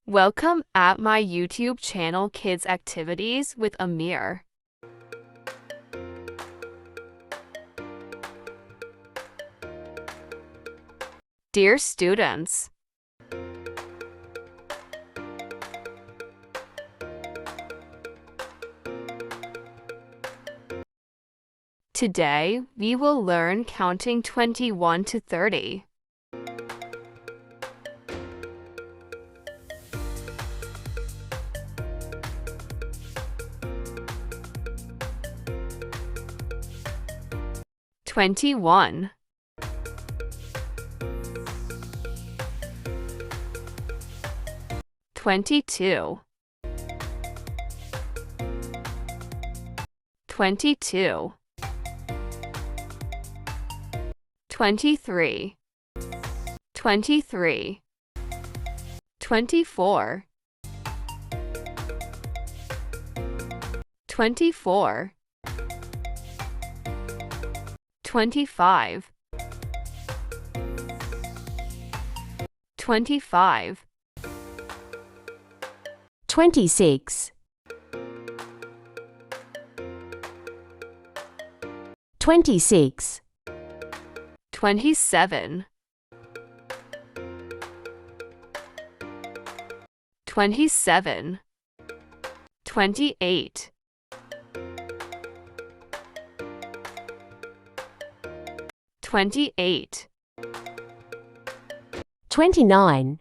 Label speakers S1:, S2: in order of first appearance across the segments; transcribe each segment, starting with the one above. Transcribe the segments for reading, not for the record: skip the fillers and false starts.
S1: Welcome at my YouTube channel Kids Activities with Amir. Dear students, today we will learn counting 21 to 30. "21, 22, 22, 23, 23, 24, 24, 25, 25,
S2: 26, 26,
S1: 27, 27, 28, 28,
S2: 29,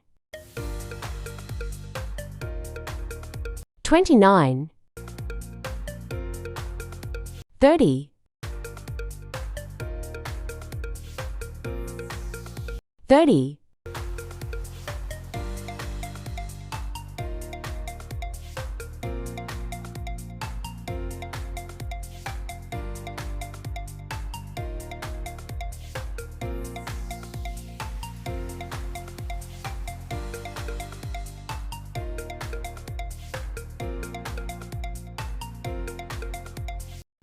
S2: 29, 30, 30,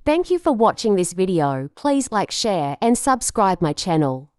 S2: 'Thank you for watching this video. Please like, share and subscribe my channel.